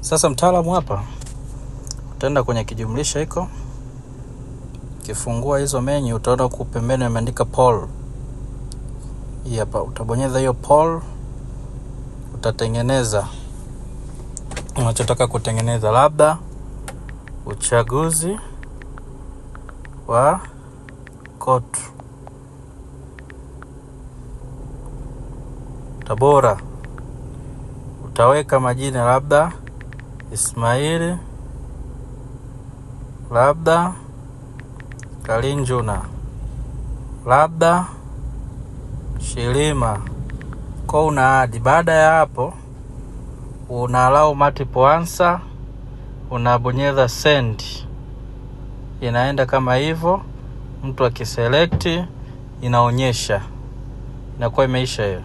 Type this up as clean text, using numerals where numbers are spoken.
Sasa mtaalamu hapa utaenda kwenye kijumlisha hiko, kifungua hizo menu utaona huko pembeni imeandika poll. Hii hapa utabonyeza hiyo poll, utatengeneza unachotaka kutengeneza, labda uchaguzi wa Kotu Tabora. Utaweka majina labda Ismaili, labda Kalinjuna, labda Shilima. Kwa una adi. Baada ya hapo una allow multiple answer, unabonyeza send. Inaenda kama hivyo, mtu akiselect inaonyesha, inakuwa imeisha hiyo.